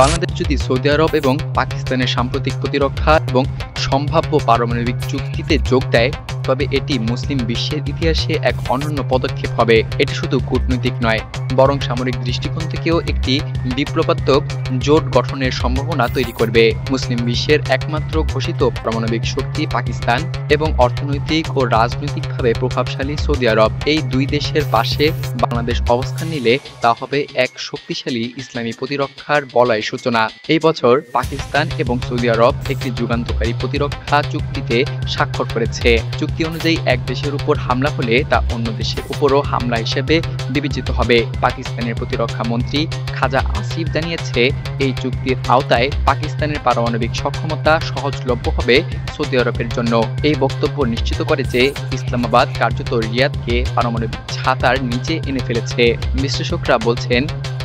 বাংলাদেশ যদি সৌদি আরব এবং পাকিস্তানের সাম্প্রতিক প্রতিরক্ষা এবং সম্ভাব্য পারমাণবিক চুক্তিতে যোগ দেয়, তবে এটি মুসলিম বিশ্বের ইতিহাসে এক অনন্য পদক্ষেপ হবে। এটি শুধু কূটনৈতিক নয়, বরং সামরিক দৃষ্টিকোণ থেকেও একটি বিপ্লবাত্মক জোট গঠনের সম্ভাবনা তৈরি করবে। মুসলিম বিশ্বের একমাত্র ঘোষিত পারমাণবিক শক্তি পাকিস্তান এবং অর্থনৈতিক ও রাজনৈতিকভাবে প্রভাবশালী সৌদি আরব, এই দুই দেশের পাশে বাংলাদেশ অবস্থান নিলে তা হবে এক শক্তিশালী ইসলামী প্রতিরক্ষার বলয় সূচনা। এই বছর পাকিস্তান এবং সৌদি আরব একটি যুগান্তকারী প্রতিরক্ষা চুক্তিতে স্বাক্ষর করেছে। চুক্তি অনুযায়ী এক দেশের উপর হামলা হলে তা অন্য দেশের উপরও হামলা হিসেবে বিবেচিত হবে। পাকিস্তানের প্রতিরক্ষা মন্ত্রী খাজা আসিফ জানিয়েছে, এই চুক্তির আওতায় পাকিস্তানের পারমাণবিক সক্ষমতা সহজলভ্য হবে সৌদি আরবের জন্য। এই বক্তব্য নিশ্চিত করে যে ইসলামাবাদ কার্যত রিয়াদকে পারমাণবিক ছাতার নিচে এনে ফেলেছে। বিশ্লেষকরা বলছেন,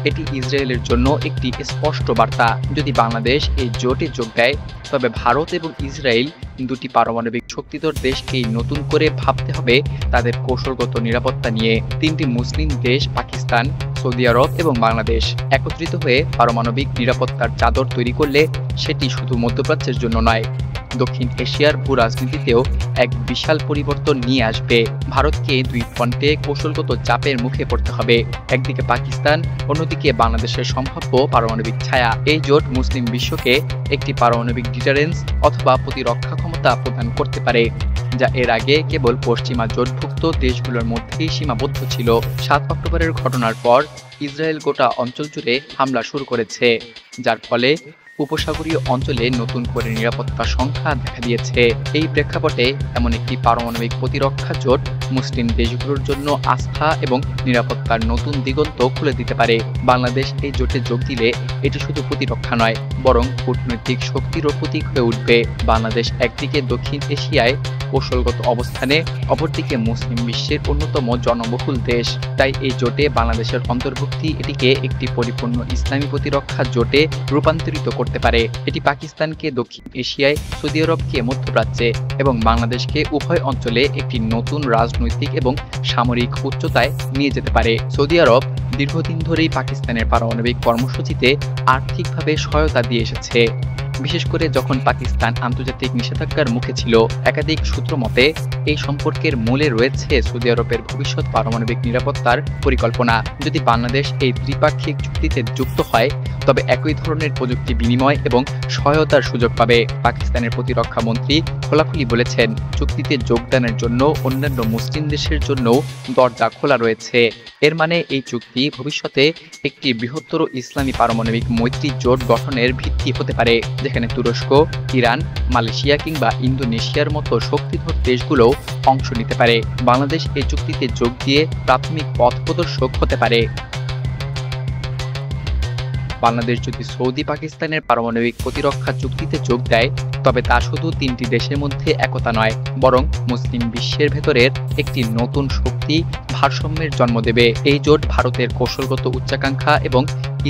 এটি ইসরায়েলের জন্য একটি স্পষ্ট বার্তা। যদি বাংলাদেশ এই জোটে যোগ দেয়, তবে ভারত এবং ইসরায়েল দুটি পারমাণবিক শক্তিধর দেশকেই নতুন করে ভাবতে হবে তাদের কৌশলগত নিরাপত্তা নিয়ে। তিনটি মুসলিম দেশ পাকিস্তান, সৌদি আরব এবং বাংলাদেশ একত্রিত হয়ে পারমাণবিক নিরাপত্তার চাদর তৈরি করলে সেটি শুধু মধ্যপ্রাচ্যের জন্য নয়, দক্ষিণ এশিয়ার ভূ রাজনীতিতেও এক বিশাল পরিবর্তন নিয়ে আসবে। ভারতকে দুই ফ্রন্টে কৌশলগত চাপের মুখে পড়তে হবে, একদিকে পাকিস্তান, অন্যদিকে বাংলাদেশের সম্ভাব্য পারমাণবিক ছায়া। এই জোট মুসলিম বিশ্বকে একটি পারমাণবিক ডিটারেন্স অথবা প্রতিরক্ষা ক্ষমতা প্রদান করতে পারে, যা এর আগে কেবল পশ্চিমা জোটভুক্ত দেশগুলোর মধ্যেই সীমাবদ্ধ ছিল। 7 অক্টোবরের ঘটনার পর ইসরায়েল গোটা অঞ্চল জুড়ে হামলা শুরু করেছে, যার ফলে উপসাগরীয় অঞ্চলে নতুন করে নিরাপত্তা সংখ্যা দেখা দিয়েছে। এই প্রেক্ষাপটে এমন একটি পারমাণবিক প্রতিরক্ষা জোট মুসলিম দেশগুলোর জন্য আস্থা এবং নিরাপত্তার নতুন দিগন্ত খুলে দিতে পারে। বাংলাদেশ এই জোটে যোগ দিলে এটি শুধু প্রতিরক্ষা নয়, বরং কূটনৈতিক শক্তিরও প্রতীক হয়ে উঠবে। বাংলাদেশ একদিকে দক্ষিণ এশিয়ায় কৌশলগত অবস্থানে, অপরদিকে মুসলিম বিশ্বের অন্যতম জনবহুল দেশ। তাই এই জোটে বাংলাদেশের অন্তর্ভুক্তি এটিকে একটি পরিপূর্ণ ইসলামী প্রতিরক্ষা জোটে রূপান্তরিত করতে পারে। এটি পাকিস্তানকে দক্ষিণ এশিয়ায়, সৌদি আরবকে মধ্যপ্রাচ্যে এবং বাংলাদেশকে উভয় অঞ্চলে একটি নতুন রাজনৈতিক এবং সামরিক উচ্চতায় নিয়ে যেতে পারে। সৌদি আরব দীর্ঘদিন ধরেই পাকিস্তানের পারমাণবিক কর্মসূচিতে আর্থিকভাবে সহায়তা দিয়ে এসেছে, বিশেষ করে যখন পাকিস্তান আন্তর্জাতিক নিষেধাজ্ঞার মুখে ছিল। একাধিক সূত্র মতে এই সম্পর্কের মূলে রয়েছে সৌদি আরবের ভবিষ্যৎ পারমাণবিক নিরাপত্তার পরিকল্পনা। যদি বাংলাদেশ এই ত্রিপাক্ষিক চুক্তিতে যুক্ত হয়, তবে একই ধরনের প্রযুক্তি বিনিময় এবং সহায়তার সুযোগ পাবে। পাকিস্তানের প্রতিরক্ষা মন্ত্রী খোলাখুলি বলেছেন, চুক্তিতে যোগদানের জন্য অন্যান্য মুসলিম দেশের জন্য দরজা খোলা রয়েছে। এর মানে এই চুক্তি ভবিষ্যতে একটি বৃহত্তর ইসলামী পারমাণবিক মৈত্রী জোট গঠনের ভিত্তি হতে পারে, যেখানে তুরস্ক, ইরান, মালয়েশিয়া কিংবা ইন্দোনেশিয়ার মতো শক্তিধর দেশগুলোও অংশ নিতে পারে। বাংলাদেশ এই চুক্তিতে যোগ দিয়ে প্রাথমিক পথ প্রদর্শক হতে পারে। বাংলাদেশ যদি সৌদি পাকিস্তানের পারমাণবিক প্রতিরক্ষা চুক্তিতে যোগ দেয়, তবে তা শুধু তিনটি দেশের মধ্যে একতা নয়, বরং মুসলিম বিশ্বের ভেতরের একটি নতুন শক্তি ভারসাম্যের জন্ম দেবে। এই জোট ভারতের কৌশলগত উচ্চাকাঙ্ক্ষা এবং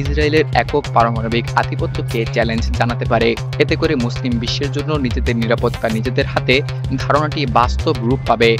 ইসরায়েলের একক পারমাণবিক আধিপত্যকে চ্যালেঞ্জ জানাতে পারে। এতে করে মুসলিম বিশ্বের জন্য নিজেদের নিরাপত্তা নিজেদের হাতে ধারণাটি বাস্তব রূপ পাবে।